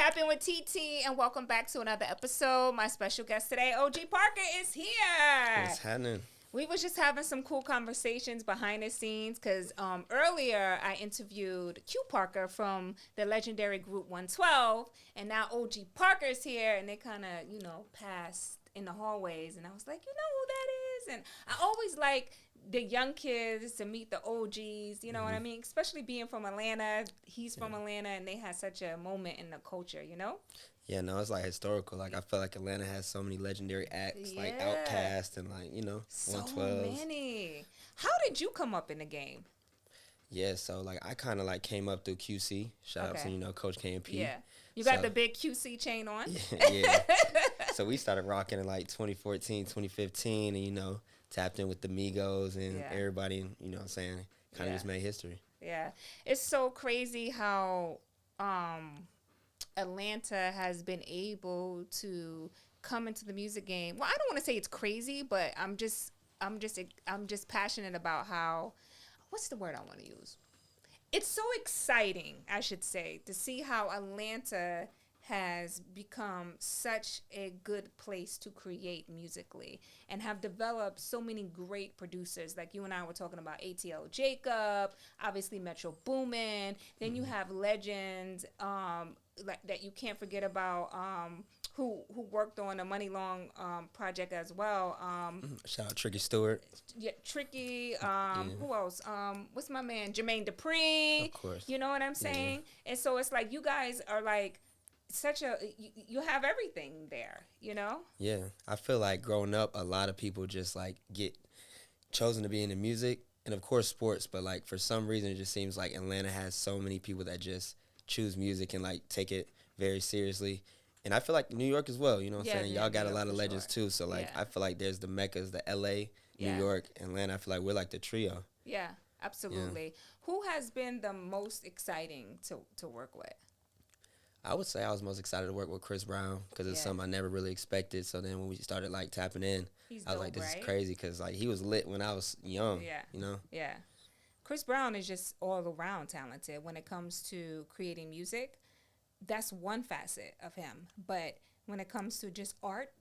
Tap in with TT and welcome back to another episode. My special guest today, OG Parker, is here. What's happening? We was just having some cool conversations behind the scenes because earlier I interviewed Q Parker from the legendary group 112, and now OG Parker's here, and they kind of, passed in the hallways, and I was like, you know who that is? And I always like the young kids to meet the OGs, you know what I mean? Especially being from Atlanta. He's from Atlanta, and they had such a moment in the culture, you know? Yeah, no, it's like historical. Like I feel like Atlanta has so many legendary acts, like Outkast and like So 112. many. How did you come up in the game? Yeah, so like I kind of like came up through QC. Shout out to Coach K and P. Yeah, you got the big QC chain on. Yeah. So we started rocking in like 2014, 2015, and tapped in with the Migos and everybody. You know what I'm saying? Kind of just made history. Yeah, it's so crazy how Atlanta has been able to come into the music game. Well, I don't want to say it's crazy, but I'm just passionate about how, what's the word I want to use? It's so exciting, I should say, to see how Atlanta has become such a good place to create musically and have developed so many great producers. Like you and I were talking about ATL Jacob, obviously Metro Boomin. Then you have legends like that you can't forget about who worked on the Money Long project as well. Shout out Tricky Stewart. Yeah, Tricky. Who else? What's my man? Jermaine Dupri. Of course. You know what I'm saying? Yeah. And so it's like you guys are like you have everything there, Yeah, I feel like growing up, a lot of people just like get chosen to be in the music and of course sports, but like for some reason it just seems like Atlanta has so many people that just choose music and like take it very seriously. And I feel like New York as well, you know what I'm saying? Y'all got a lot of legends too, so like I feel like there's the Meccas, the LA, New York, Atlanta. I feel like we're like the trio. Yeah, absolutely. Yeah. Who has been the most exciting to work with? I would say I was most excited to work with Chris Brown because it's something I never really expected. So then when we started like tapping in, I was like, this is crazy because like he was lit when I was young. Yeah. Yeah. Chris Brown is just all around talented when it comes to creating music. That's one facet of him. But when it comes to just art,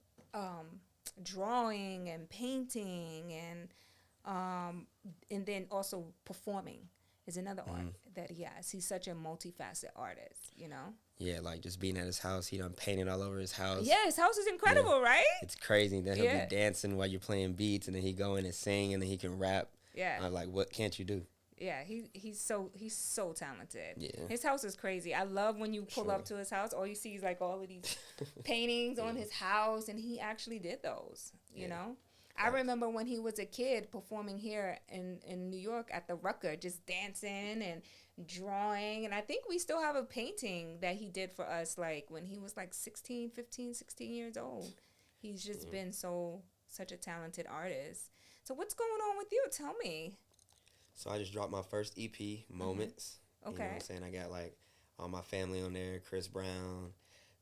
drawing and painting and then also performing is another art that he has. He's such a multifaceted artist, Yeah, like just being at his house, he done painted all over his house. Yeah, his house is incredible, right? It's crazy. Then he'll be dancing while you're playing beats, and then he go in and sing, and then he can rap. Yeah. I'm like, what can't you do? Yeah, he's so talented. Yeah. His house is crazy. I love when you pull up to his house, all you see is like all of these paintings on his house, and he actually did those, you know? I remember when he was a kid performing here in New York at the Rucker, just dancing and drawing. And I think we still have a painting that he did for us, like when he was like 16 years old. He's just been such a talented artist. So what's going on with you? Tell me. So I just dropped my first EP, Moments. Okay. You know what I'm saying? I got like all my family on there, Chris Brown,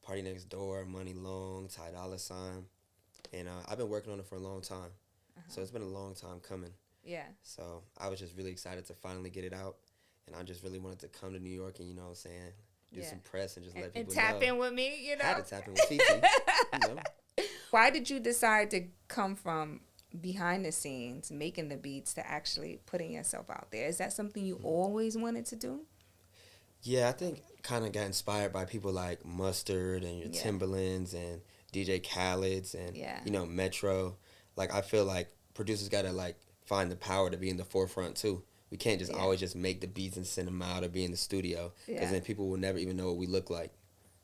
Party Next Door, Money Long, Ty Dolla $ign. And I've been working on it for a long time. So it's been a long time coming. Yeah. So I was just really excited to finally get it out. And I just really wanted to come to New York and, you know what I'm saying, do some press and just let people know. And tap in with me, I had to tap in with TT. Why did you decide to come from behind the scenes, making the beats, to actually putting yourself out there? Is that something you always wanted to do? Yeah, I think kind of got inspired by people like Mustard and your Timbalands and DJ Khaled's and, Metro. Like, I feel like producers got to, like, find the power to be in the forefront, too. We can't just always just make the beats and send them out or be in the studio because then people will never even know what we look like.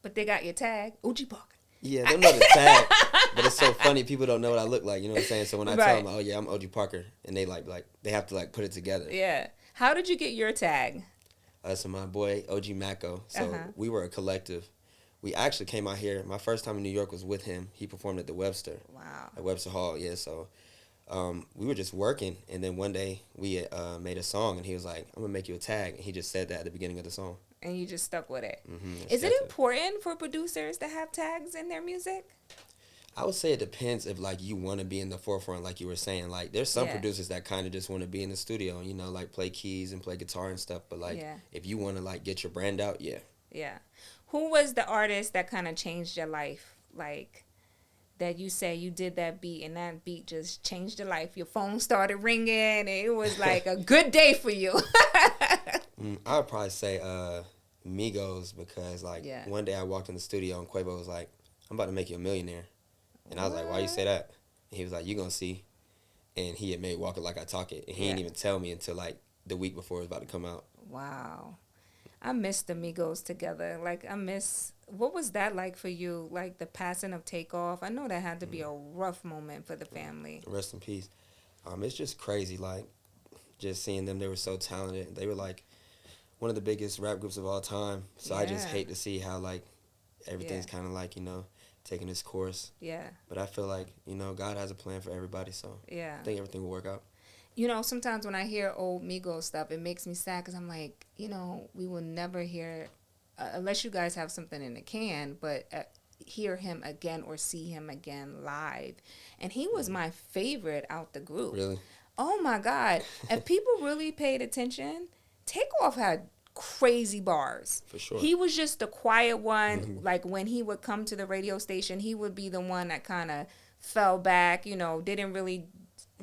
But they got your tag, OG Parker. Yeah, they know the tag, but it's so funny. People don't know what I look like, you know what I'm saying? So when I tell them, oh, yeah, I'm OG Parker, and they, like they have to, like, put it together. Yeah. How did you get your tag? So my boy, OG Mako. So we were a collective. We actually came out here. My first time in New York was with him. He performed at the Webster. Wow. At Webster Hall, yeah. So we were just working, and then one day we made a song, and he was like, I'm going to make you a tag. And he just said that at the beginning of the song. And you just stuck with it. Mm-hmm, Is it important for producers to have tags in their music? I would say it depends if, like, you want to be in the forefront, like you were saying. Like, there's some producers that kind of just want to be in the studio, you know, like play keys and play guitar and stuff. But, like, if you want to, like, get your brand out, Yeah. Who was the artist that kind of changed your life? Like that you say you did that beat and that beat just changed your life. Your phone started ringing and it was like a good day for you. I would probably say Migos because like Yeah. one day I walked in the studio and Quavo was like, "I'm about to make you a millionaire," and I was like, "Why you say that?" And he was like, "You gonna see." And he had made Walk It Like I Talk It, and he didn't even tell me until like the week before it was about to come out. Wow. I miss the Migos together. Like I miss what was that like for you? Like the passing of Takeoff. I know that had to be a rough moment for the family. Rest in peace. It's just crazy, like just seeing them. They were so talented. They were like one of the biggest rap groups of all time. So I just Yeah. hate to see how like everything's Yeah. kind of like taking its course. Yeah. But I feel like God has a plan for everybody, so Yeah. I think everything will work out. You know, sometimes when I hear old Migos stuff, it makes me sad because I'm like, we will never hear, unless you guys have something in the can, but hear him again or see him again live. And he was my favorite out the group. Really? Oh my God. If people really paid attention, Takeoff had crazy bars. For sure. He was just the quiet one. Mm-hmm. Like when he would come to the radio station, he would be the one that kind of fell back, didn't really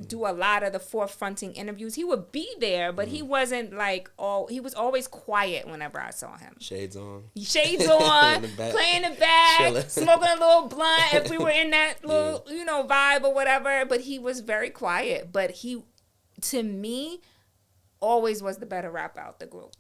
do a lot of the forefronting interviews. He would be there, but he wasn't like he was always quiet whenever I saw him. Shades on, playing the back, smoking a little blunt if we were in that little, vibe or whatever. But he was very quiet. But he, to me, always was the better rapper out the group.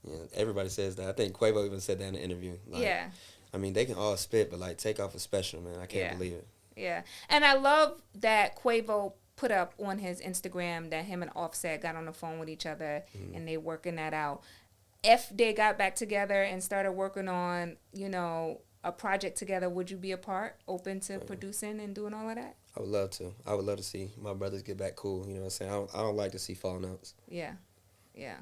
Yeah, everybody says that. I think Quavo even said that in the interview. Like, yeah. I mean, they can all spit, but like Takeoff is special, man. I can't believe it. Yeah. And I love that Quavo put up on his Instagram that him and Offset got on the phone with each other and they working that out. If they got back together and started working on, a project together, would you be open to producing and doing all of that? I would love to. I would love to see my brothers get back cool. You know what I'm saying? I don't like to see falling outs. Yeah. Yeah.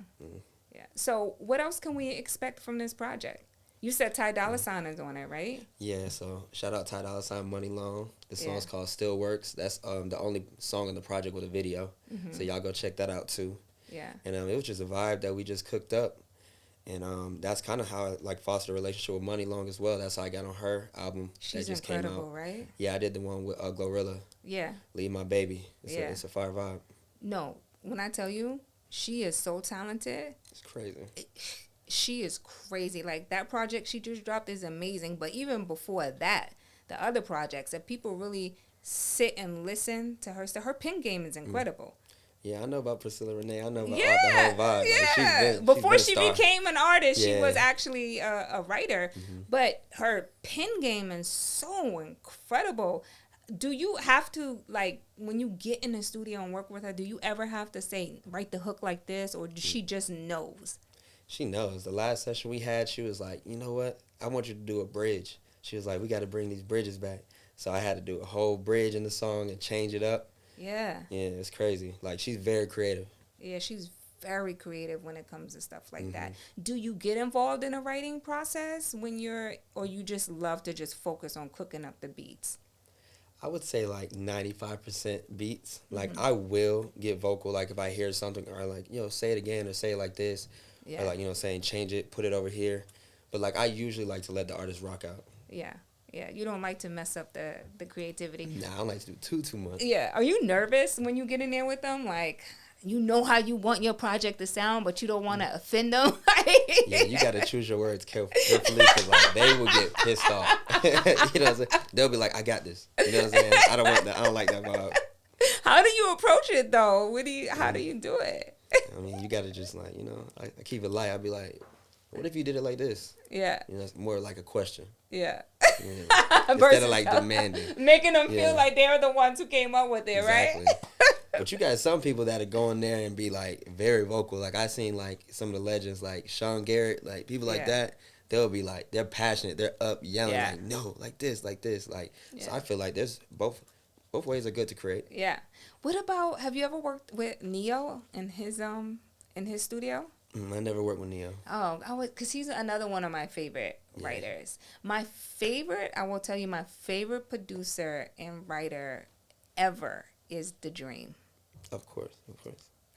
Yeah. So what else can we expect from this project? You said Ty Dolla $ign is on it, right? Yeah, so shout out Ty Dolla $ign, Money Long. The song's called Still Works. That's the only song in the project with a video. So y'all go check that out too. Yeah. And it was just a vibe that we just cooked up. And that's kind of how I fostered a relationship with Money Long as well. That's how I got on her album. She's that just incredible, came out. Right? Yeah, I did the one with Glorilla. Yeah. Leave My Baby. It's a fire vibe. No, when I tell you, she is so talented. It's crazy. She is crazy. Like, that project she just dropped is amazing. But even before that, the other projects, if people really sit and listen to her stuff, her pen game is incredible. Yeah, I know about Priscilla Renee. I know about the whole vibe. Yeah. Like, before she became an artist, she was actually a writer. But her pen game is so incredible. Do you have to, like, when you get in the studio and work with her, do you ever have to say, write the hook like this, or she just knows? She knows. The last session we had, she was like, you know what? I want you to do a bridge. She was like, we got to bring these bridges back. So I had to do a whole bridge in the song and change it up. Yeah. Yeah, it's crazy. Like, she's very creative. Yeah, she's very creative when it comes to stuff like that. Do you get involved in a writing process or you just love to just focus on cooking up the beats? I would say like 95% beats. Like, I will get vocal, like if I hear something or like, say it again or say it like this. Yeah. Or like, saying change it, put it over here. But like, I usually like to let the artist rock out. Yeah. Yeah. You don't like to mess up the creativity. Nah, I don't like to do too much. Yeah. Are you nervous when you get in there with them? Like, you know how you want your project to sound, but you don't want to offend them? Yeah, you got to choose your words carefully because like, they will get pissed off. You know what I'm saying? They'll be like, I got this. You know what I'm saying? I don't want that. I don't like that vibe. How do you approach it, though? How do you do it? I mean, you got to just like, I keep it light. I'll be like, what if you did it like this? Yeah. It's more like a question. Yeah. Instead of like demanding. Making them feel like they're the ones who came up with it, exactly. Right? But you got some people that are going there and be like very vocal. Like I seen like some of the legends like Sean Garrett, like people like that. They'll be like, they're passionate. They're up yelling like, no, like this. Like, so I feel like there's both ways are good to create. Yeah. What about, have you ever worked with Neo in his studio? I never worked with Neo. Oh, because he's another one of my favorite writers. I will tell you, my favorite producer and writer ever is The Dream. Of course.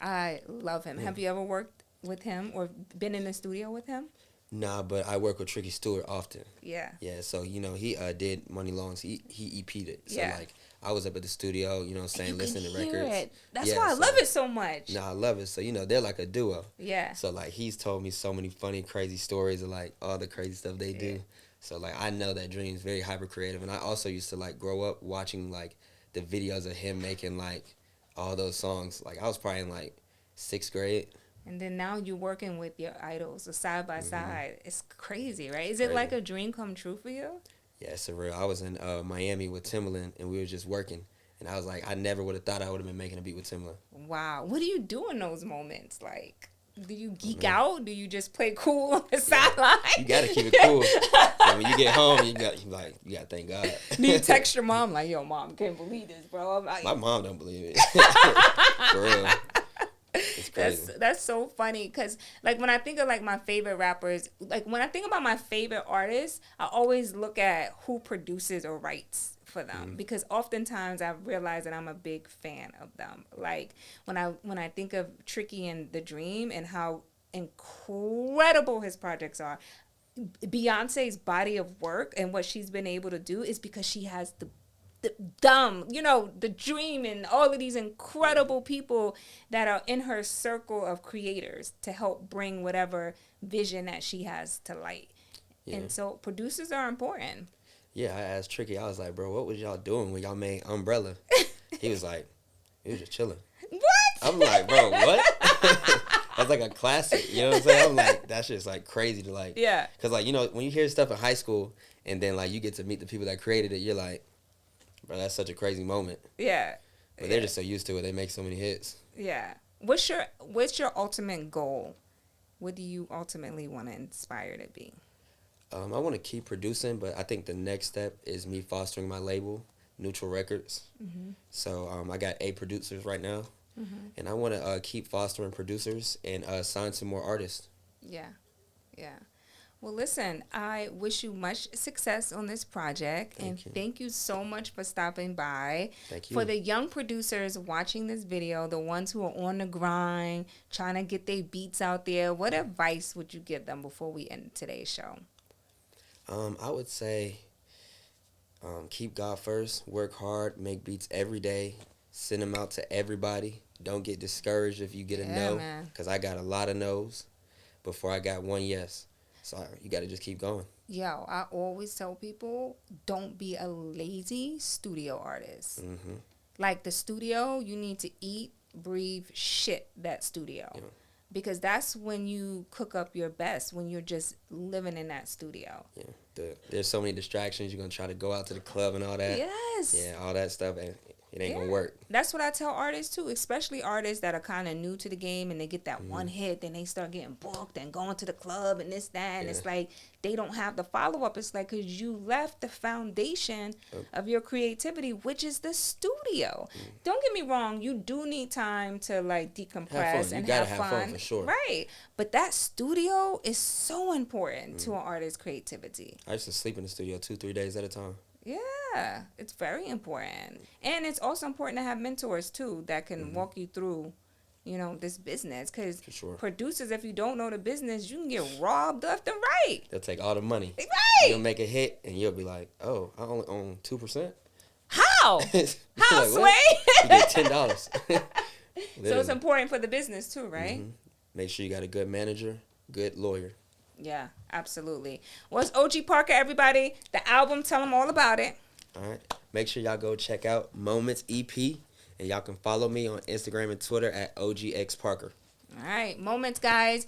I love him. Yeah. Have you ever worked with him or been in the studio with him? Nah, but I work with Tricky Stewart often. Yeah. Yeah, so he did Money Longs. He EP'd it. So Yeah. like I was up at the studio, saying, You listening can to hear records. it. That's Yeah, why I so, love it so much. Nah, I love it. So they're like a duo. Yeah. So like he's told me so many funny, crazy stories of like all the crazy stuff they do. So like I know that Dream's very hyper creative, and I also used to like grow up watching like the videos of him making like all those songs. Like I was probably in like 6th grade. And then now you're working with your idols, so side by side. It's crazy, right? Is Crazy. it like a dream come true for you? Yeah, it's surreal. I was in Miami with Timbaland, and we were just working. And I was like, I never would have thought I would have been making a beat with Timbaland. Wow. What do you do in those moments? Like, do you geek out? Do you just play cool on the sideline? You got to keep it cool. So when you get home, you got to thank God. Do you text your mom like, yo, mom, can't believe this, bro? My mom don't believe it. For real. It's crazy. That's so funny because like when I think of like my favorite rappers, like when I think about my favorite artists, I always look at who produces or writes for them because oftentimes I realize that I'm a big fan of them. Like when I think of Tricky and The Dream and how incredible his projects are, Beyonce's body of work and what she's been able to do is because she has the Dream and all of these incredible people that are in her circle of creators to help bring whatever vision that she has to light. Yeah. And so producers are important. Yeah, I asked Tricky, I was like, bro, what was y'all doing when y'all made Umbrella? He was like, he was just chilling. What? I'm like, bro, what? That's like a classic, you know what I'm saying? I'm like, that's just like crazy to like, yeah. Because like, when you hear stuff in high school and then like you get to meet the people that created it, you're like, bro, that's such a crazy moment. Yeah. But they're just so used to it. They make so many hits. Yeah. What's your ultimate goal? What do you ultimately want to inspire to be? I want to keep producing, but I think the next step is me fostering my label, Neutral Records. Mm-hmm. So I got 8 producers right now, and I want to keep fostering producers and sign some more artists. Yeah. Yeah. Well, listen, I wish you much success on this project. Thank you so much for stopping by. Thank you. For the young producers watching this video, the ones who are on the grind, trying to get their beats out there, what advice would you give them before we end today's show? I would say keep God first, work hard, make beats every day, send them out to everybody. Don't get discouraged if you get a no, because I got a lot of no's before I got one yes. So you got to just keep going. Yo, I always tell people, don't be a lazy studio artist. Mm-hmm. Like the studio, you need to eat, breathe, shit that studio. Yeah. Because that's when you cook up your best, when you're just living in that studio. Yeah, there's so many distractions. You're going to try to go out to the club and all that. Yes. Yeah, all that stuff, and it ain't going to work. That's what I tell artists, too, especially artists that are kind of new to the game and they get that one hit, then they start getting booked and going to the club and this, that, and it's like they don't have the follow-up. It's like because you left the foundation of your creativity, which is the studio. Don't get me wrong. You do need time to, like, decompress and have fun. For sure. Right. But that studio is so important to an artist's creativity. I used to sleep in the studio 2-3 days at a time. Yeah, it's very important. And it's also important to have mentors, too, that can walk you through, this business. Because producers, if you don't know the business, you can get robbed left and right. They'll take all the money. Right. You'll make a hit, and you'll be like, oh, I only own 2%? How? How, like, Sway? You get $10. So it's important for the business, too, right? Mm-hmm. Make sure you got a good manager, good lawyer. Yeah, absolutely. Well, it's OG Parker, everybody. The album, tell them all about it. All right. Make sure y'all go check out Moments EP. And y'all can follow me on Instagram and Twitter at OGXParker. All right. Moments, guys.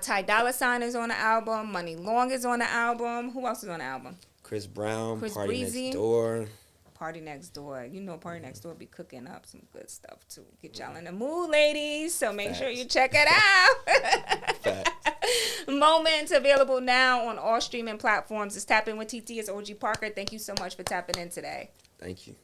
Ty Dolla $ign is on the album. Money Long is on the album. Who else is on the album? Chris Brown, Chris Party Breezy. Next Door. Party Next Door. Party Next Door be cooking up some good stuff, too. Get y'all in the mood, ladies. So make sure you check it out. Facts. Moments available now on all streaming platforms. It's Tapping with TT. It's OG Parker. Thank you so much for tapping in today. Thank you.